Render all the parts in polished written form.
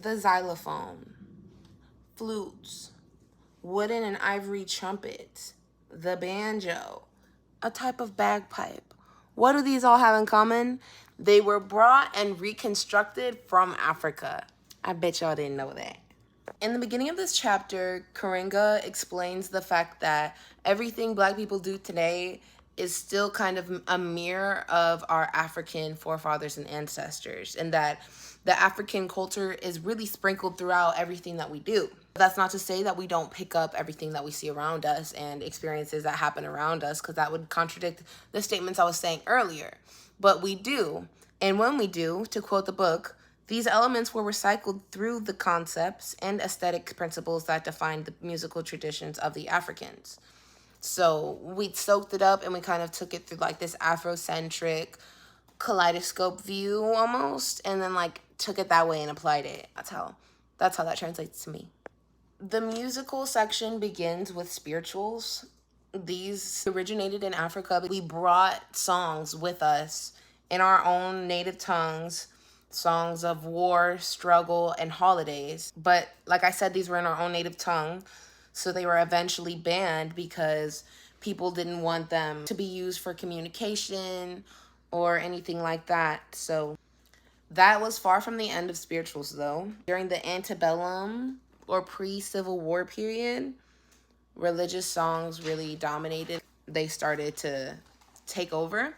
the xylophone, flutes, wooden and ivory trumpets, the banjo, a type of bagpipe. What do these all have in common? They were brought and reconstructed from Africa. I bet y'all didn't know that. In the beginning of this chapter, Karinga explains the fact that everything Black people do today is still kind of a mirror of our African forefathers and ancestors, and that the African culture is really sprinkled throughout everything that we do. That's not to say that we don't pick up everything that we see around us and experiences that happen around us, because that would contradict the statements I was saying earlier. But we do. And when we do, to quote the book, these elements were recycled through the concepts and aesthetic principles that define the musical traditions of the Africans. So we soaked it up and we kind of took it through like this Afrocentric kaleidoscope view almost, and then like took it that way and applied it. That's how that translates to me. The musical section begins with spirituals. These originated in Africa. We brought songs with us in our own native tongues, songs of war, struggle, and holidays. But like I said, these were in our own native tongue, so they were eventually banned because people didn't want them to be used for communication or anything like that. So that was far from the end of spirituals, though. During the antebellum or pre-Civil War period, religious songs really dominated. They started to take over.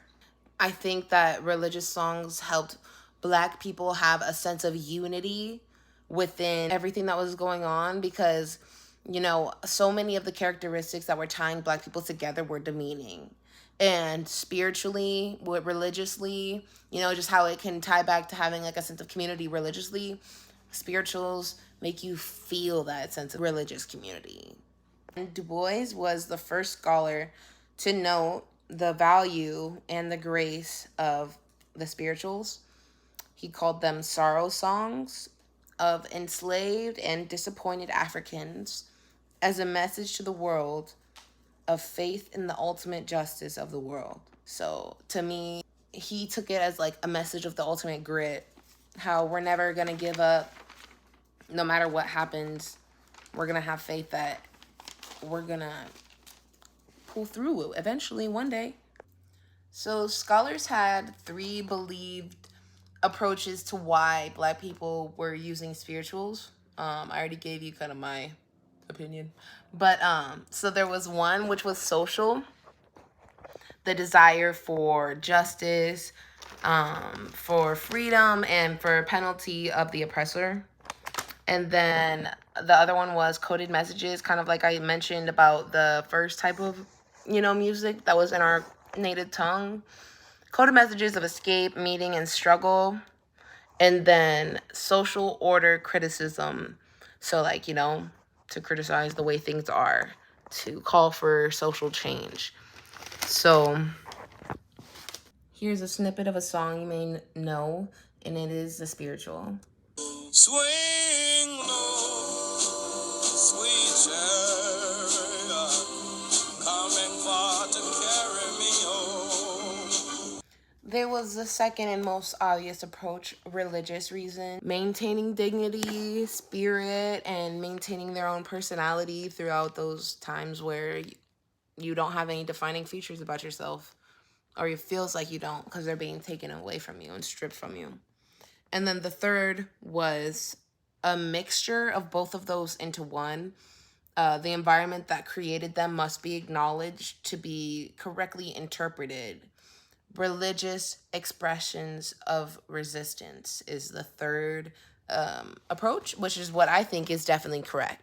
I think that religious songs helped Black people have a sense of unity within everything that was going on, because, you know, so many of the characteristics that were tying Black people together were demeaning. And spiritually, religiously, you know, just how it can tie back to having like a sense of community religiously, spirituals make you feel that sense of religious community. And Du Bois was the first scholar to note the value and the grace of the spirituals. He called them sorrow songs of enslaved and disappointed Africans as a message to the world of faith in the ultimate justice of the world. So to me, he took it as like a message of the ultimate grit, how we're never gonna give up. No matter what happens, we're gonna have faith that we're gonna pull through eventually one day. So scholars had 3 believed approaches to why Black people were using spirituals. I already gave you kind of my opinion, but so there was one which was social, the desire for justice, for freedom, and for penalty of the oppressor. And then the other one was coded messages, kind of like I mentioned about the first type of, you know, music that was in our native tongue. Coded messages of escape, meeting, and struggle. And then social order criticism. So like, you know, to criticize the way things are, to call for social change. So here's a snippet of a song you may know, and it is the spiritual. Swing low, sweet chariot, coming far to carry me home. There was the second and most obvious approach, religious reason. Maintaining dignity, spirit, and maintaining their own personality throughout those times where you don't have any defining features about yourself, or it feels like you don't because they're being taken away from you and stripped from you. And then the third was a mixture of both of those into one. The environment that created them must be acknowledged to be correctly interpreted. Religious expressions of resistance is the third approach, which is what I think is definitely correct.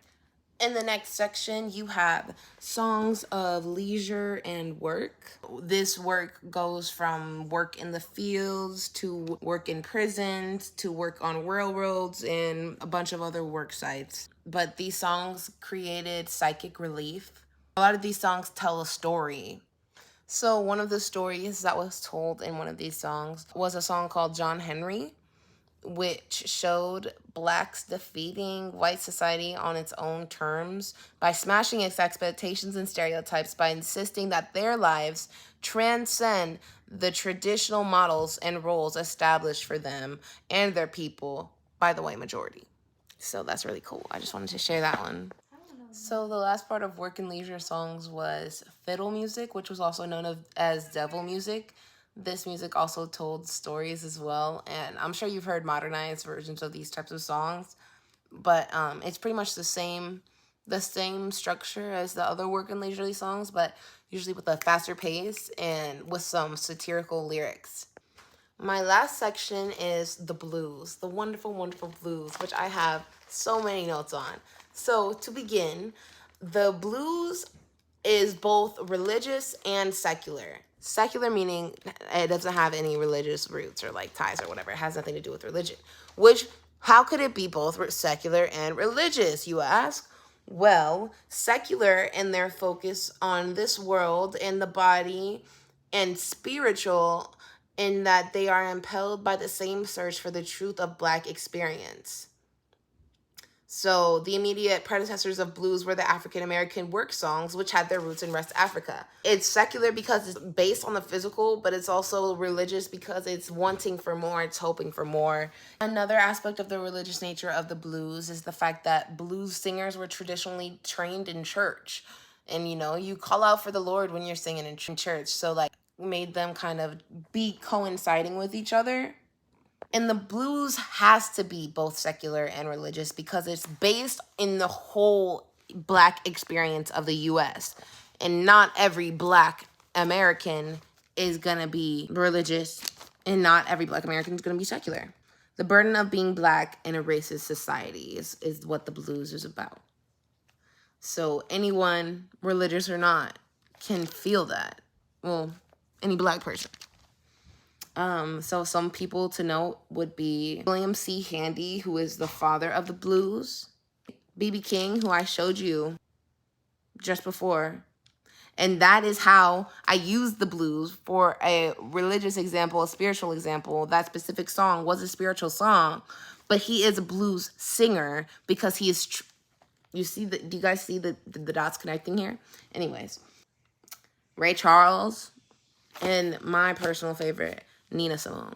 In the next section, you have songs of leisure and work. This work goes from work in the fields to work in prisons to work on railroads and a bunch of other work sites. But these songs created psychic relief. A lot of these songs tell a story. So one of the stories that was told in one of these songs was a song called John Henry, which showed Blacks defeating white society on its own terms by smashing its expectations and stereotypes, by insisting that their lives transcend the traditional models and roles established for them and their people by the white majority. So that's really cool. I just wanted to share that one. So the last part of work and leisure songs was fiddle music, which was also known as devil music. This music also told stories as well, and I'm sure you've heard modernized versions of these types of songs, but it's pretty much the same structure as the other work and leisurely songs, but usually with a faster pace and with some satirical lyrics. My last section is the blues, the wonderful, wonderful blues, which I have so many notes on. So to begin, the blues is both religious and secular. Secular meaning it doesn't have any religious roots or like ties or whatever. It has nothing to do with religion. Which, how could it be both secular and religious, you ask? Well, secular in their focus on this world and the body, and spiritual in that they are impelled by the same search for the truth of Black experience. So the immediate predecessors of blues were the African American work songs, which had their roots in West Africa. It's secular because it's based on the physical, but it's also religious because it's wanting for more, it's hoping for more. Another aspect of the religious nature of the blues is the fact that blues singers were traditionally trained in church. And, you know, you call out for the Lord when you're singing in church. So, like, made them kind of be coinciding with each other. And the blues has to be both secular and religious because it's based in the whole Black experience of the U.S. And not every Black American is going to be religious, and not every Black American is going to be secular. The burden of being Black in a racist society is what the blues is about. So anyone, religious or not, can feel that. Well, any Black person. So some people to note would be William C. Handy, who is the father of the blues. B.B. King, who I showed you just before. And that is how I used the blues for a religious example, a spiritual example. That specific song was a spiritual song, but he is a blues singer because he is, you see, do you guys see the dots connecting here? Anyways, Ray Charles, and my personal favorite, Nina Simone.